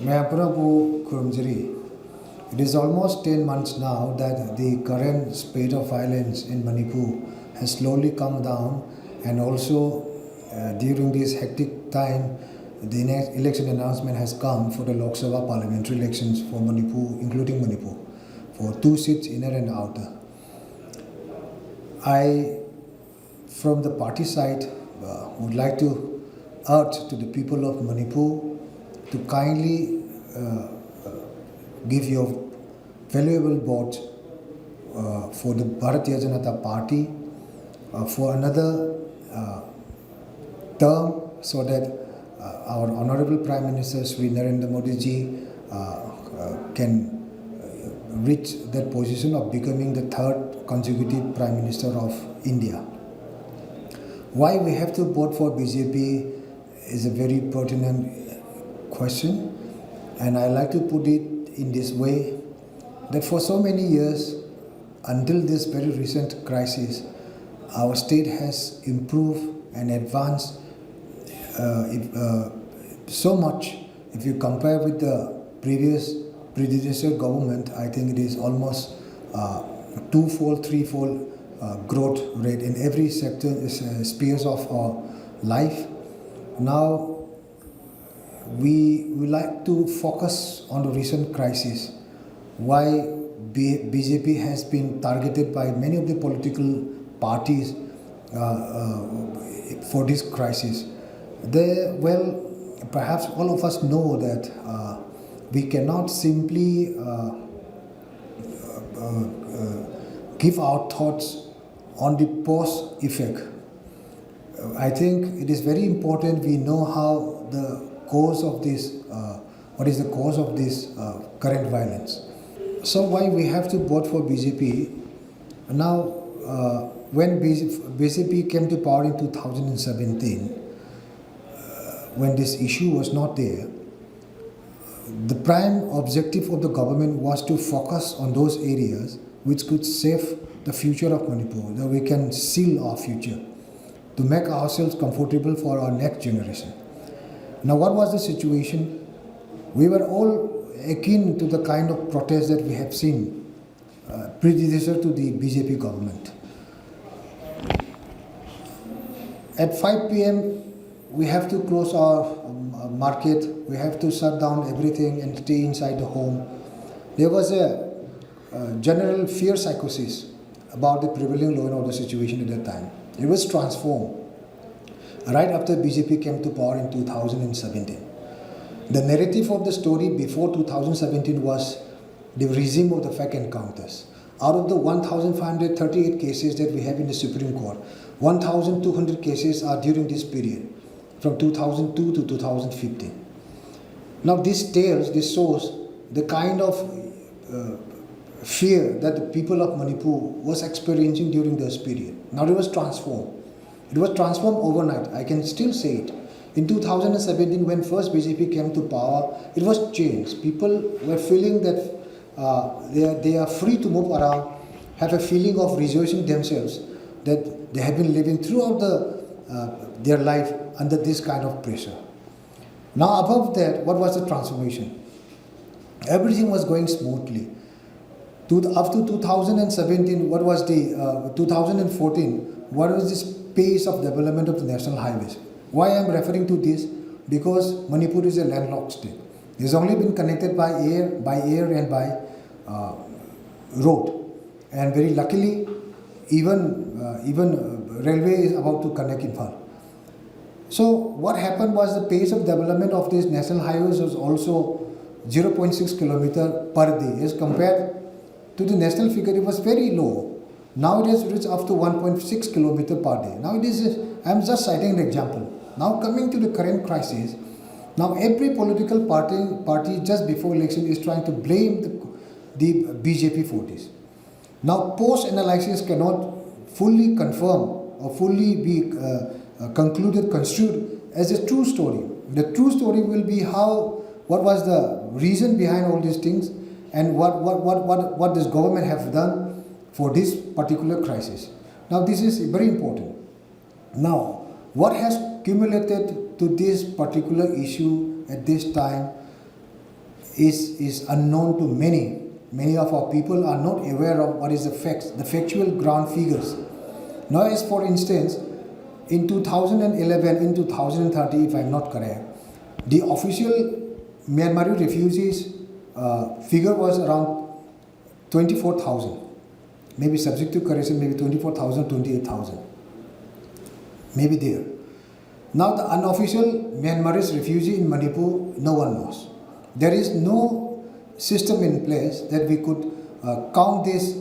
Mayaprabu Kurumjiri. It is almost 10 months now that the current spate of violence in Manipur has slowly come down, and also during this hectic time, the election announcement has come for the Lok Sabha parliamentary elections for Manipur, including Manipur, for 2 seats, inner and outer. I, from the party side, would like to urge to the people of Manipur to kindly give your valuable vote for the Bharatiya Janata Party for another term, so that our Honorable Prime Minister Sri Narendra Modi ji can reach that position of becoming the 3rd consecutive Prime Minister of India. Why we have to vote for BJP is a very pertinent question, and I like to put it in this way, that for so many years, until this very recent crisis, our state has improved and advanced so much. If you compare with the previous predecessor government, I think it is almost 2-fold, 3-fold growth rate in every sector, spheres of our life. Now, we like to focus on the recent crisis. Why BJP has been targeted by many of the political parties for this crisis. Perhaps all of us know that we cannot simply give our thoughts on the post effect. I think it is very important we know how the cause of this, what is the cause of this current violence. So why we have to vote for BJP? Now, when BJP came to power in 2017, when this issue was not there, the prime objective of the government was to focus on those areas which could save the future of Manipur, that we can seal our future, to make ourselves comfortable for our next generation. Now, what was the situation? We were all akin to the kind of protest that we have seen predecessor to the BJP government. At 5 p.m., we have to close our market, we have to shut down everything and stay inside the home. There was a general fear psychosis about the prevailing law and order situation at that time. It was transformed right after BJP came to power in 2017. The narrative of the story before 2017 was the regime of the fake encounters. Out of the 1,538 cases that we have in the Supreme Court, 1,200 cases are during this period, from 2002 to 2015. Now this shows the kind of fear that the people of Manipur was experiencing during this period. Now it was transformed. It was transformed overnight. I can still say it. In 2017, when first BJP came to power, it was changed. People were feeling that they are free to move around, have a feeling of rejoicing themselves, that they have been living throughout their life under this kind of pressure. Now above that, what was the transformation? Everything was going smoothly. Up to 2017, what was the 2014? What was this pace of development of the national highways? Why I am referring to this? Because Manipur is a landlocked state. It has only been connected by air and by road. And very luckily, even railway is about to connect Imphal. So what happened was the pace of development of these national highways was also 0.6 kilometer per day as compared to the national figure. It was very low. Now it has reached up to 1.6 kilometer per day. Now it is, I am just citing an example. Now coming to the current crisis, now every political party just before election is trying to blame the BJP for this. Now post-analysis cannot fully confirm or fully be construed as a true story. The true story will be what was the reason behind all these things, and what this government have done for this particular crisis. Now this is very important. Now, what has accumulated to this particular issue at this time is unknown to many. Many of our people are not aware of what is the facts, the factual ground figures. Now, as for instance, in 2011, in 2030, if I am not correct, the official Myanmar refugees figure was around 24,000. Maybe subject to correction, maybe 24,000, 28,000. Maybe there. Now, the unofficial Myanmarese refugee in Manipur, no one knows. There is no system in place that we could count these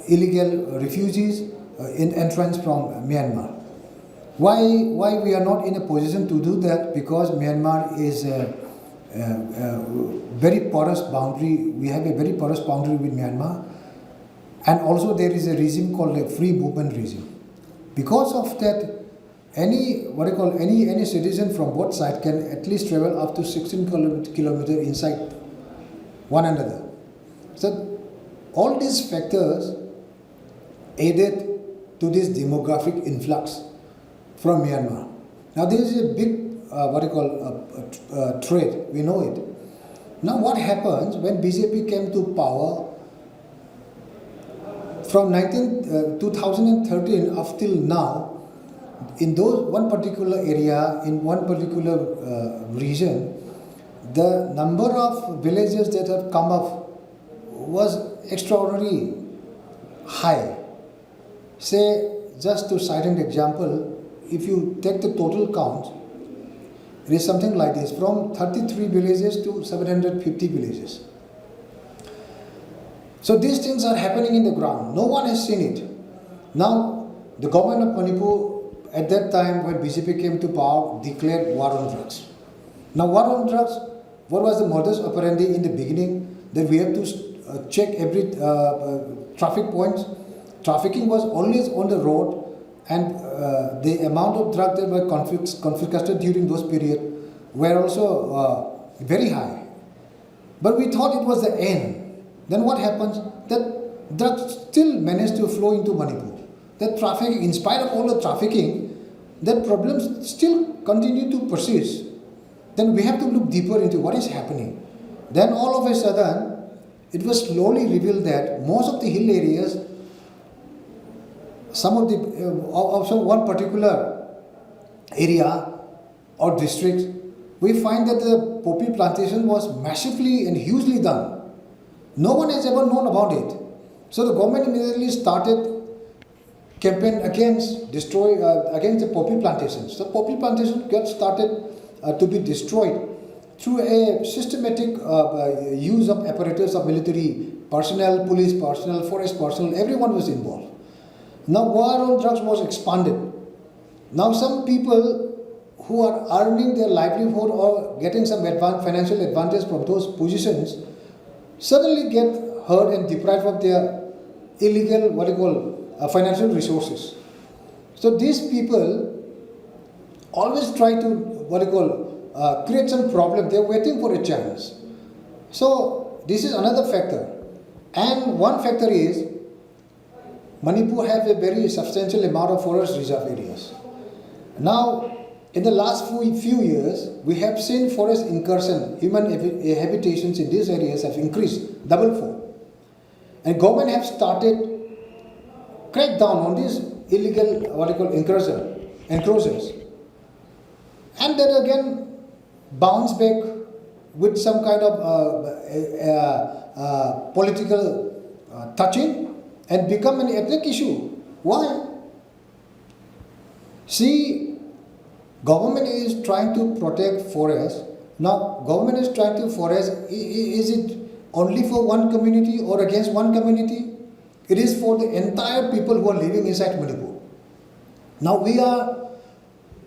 illegal refugees in entrance from Myanmar. Why we are not in a position to do that? Because Myanmar is a very porous boundary. We have a very porous boundary with Myanmar, and also there is a regime called a free movement regime. Because of that, any citizen from both sides can at least travel up to 16 kilometers inside one another. So all these factors aided to this demographic influx from Myanmar. Now there is a big trade, we know it. Now what happens when BJP came to power from 2013 up till now, in those one particular area, in one particular region, the number of villages that have come up was extraordinarily high. Say, just to cite an example, if you take the total count, it is something like this, from 33 villages to 750 villages. So these things are happening in the ground. No one has seen it. Now, the government of Manipur, at that time when BJP came to power, declared war on drugs. Now, war on drugs, what was the modus operandi in the beginning? That we have to check every traffic points. Trafficking was always on the road, and the amount of drugs that were confiscated during those periods were also very high. But we thought it was the end. Then what happens? That drugs still managed to flow into Manipur. That trafficking, in spite of all the trafficking, that problems still continue to persist. Then we have to look deeper into what is happening. Then all of a sudden, it was slowly revealed that most of the hill areas, some of the one particular area or district, we find that the poppy plantation was massively and hugely done. No one has ever known about it. So the government immediately started campaign against the poppy plantations. The poppy plantation got started to be destroyed through a systematic use of apparatus of military personnel, police personnel, forest personnel. Everyone was involved. Now war on drugs was expanded. Now some people who are earning their livelihood or getting some financial advantage from those positions suddenly get hurt and deprived of their illegal financial resources. So these people always try to create some problem. They are waiting for a chance. So this is another factor. And one factor is Manipur has a very substantial amount of forest reserve areas. Now, in the last few years, we have seen forest incursion, human habitations in these areas have increased double-fold. And government have started crack down on these illegal encroachers. And then again bounce back with some kind of political touching and become an ethnic issue. Why? See, government is trying to protect forests. Now, government is trying to forest. Is it only for one community or against one community? It is for the entire people who are living inside Manipur. Now, we are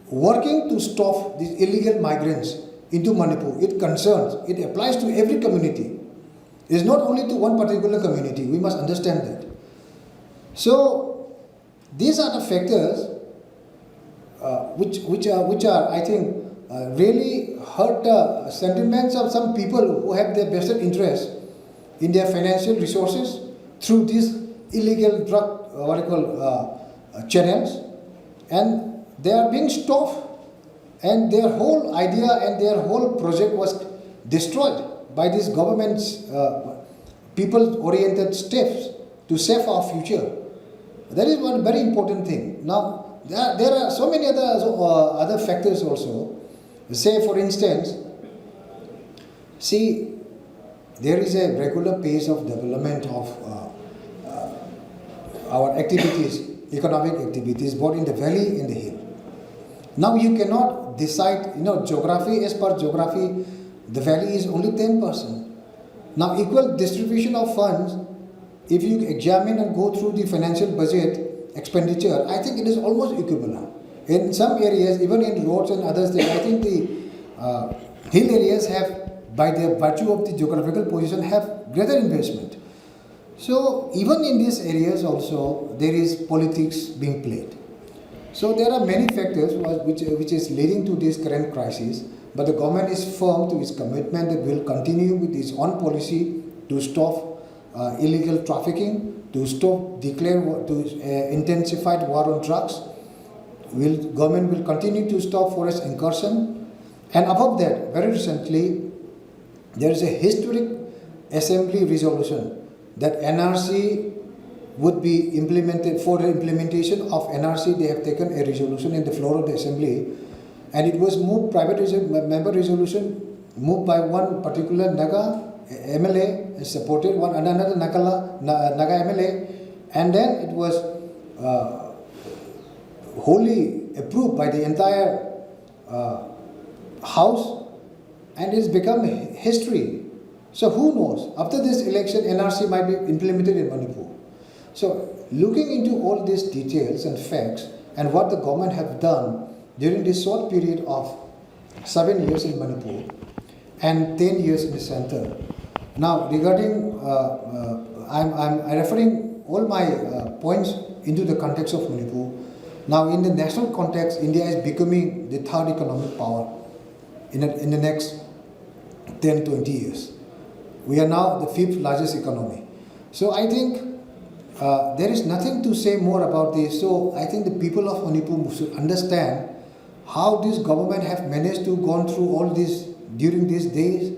working to stop these illegal migrants into Manipur. It concerns, it applies to every community. It is not only to one particular community. We must understand that. So, these are the factors which are I think really hurt the sentiments of some people who have their vested interest in their financial resources through these illegal drug channels, and they are being stopped, and their whole idea and their whole project was destroyed by this government's people-oriented steps to save our future. That is one very important thing. Now, there are so many other factors also. Say, for instance, see, there is a regular pace of development of our activities, economic activities, both in the valley and the hill. Now you cannot decide, geography, as per geography, the valley is only 10%. Now equal distribution of funds, if you examine and go through the financial budget expenditure, I think it is almost equivalent. In some areas, even in roads and others, I think the hill areas have, by the virtue of the geographical position, have greater investment. So even in these areas also, there is politics being played. So there are many factors which is leading to this current crisis, but the government is firm to its commitment that will continue with its own policy to stop illegal trafficking, to intensify war on drugs. Government will continue to stop forest incursion, and above that, very recently, there is a historic assembly resolution that NRC would be implemented. For the implementation of NRC, they have taken a resolution in the floor of the assembly, and it was moved, member resolution, moved by one particular Naga MLA, supported another Naga MLA, and then it was wholly approved by the entire House, and it's become history. So who knows, after this election, NRC might be implemented in Manipur. So looking into all these details and facts and what the government have done during this short period of 7 years in Manipur and 10 years in the center. Now regarding, I'm referring all my points into the context of Manipur. Now in the national context, India is becoming the third economic power in the next 10-20 years. We are now the 5th largest economy. So I think there is nothing to say more about this. So I think the people of Manipur should understand how this government have managed to go through all this during these days.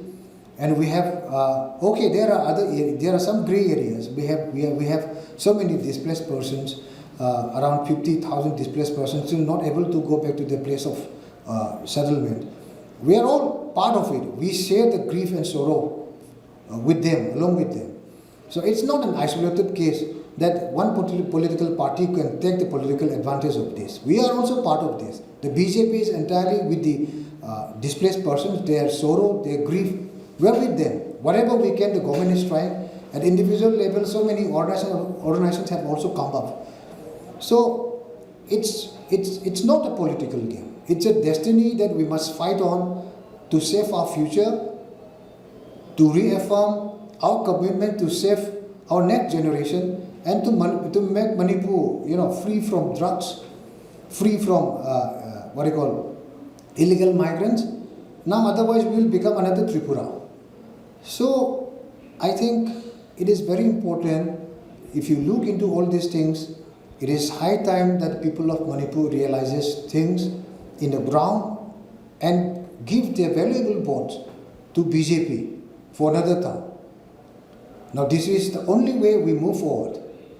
And we have, there are some gray areas. We have so many displaced persons, around 50,000 displaced persons still not able to go back to their place of settlement. We are all part of it. We share the grief and sorrow with them, along with them. So it's not an isolated case that one political party can take the political advantage of this. We are also part of this. The BJP is entirely with the displaced persons, their sorrow, their grief. We are with them. Whatever we can, the government is trying. At individual level, so many organizations have also come up. So it's not a political game. It's a destiny that we must fight on to save our future, to reaffirm our commitment to save our next generation, and to make Manipur, free from drugs, free from illegal migrants. Now, otherwise, we will become another Tripura. So, I think it is very important. If you look into all these things, it is high time that people of Manipur realizes things in the ground and give their valuable votes to BJP for another term. Now this is the only way we move forward.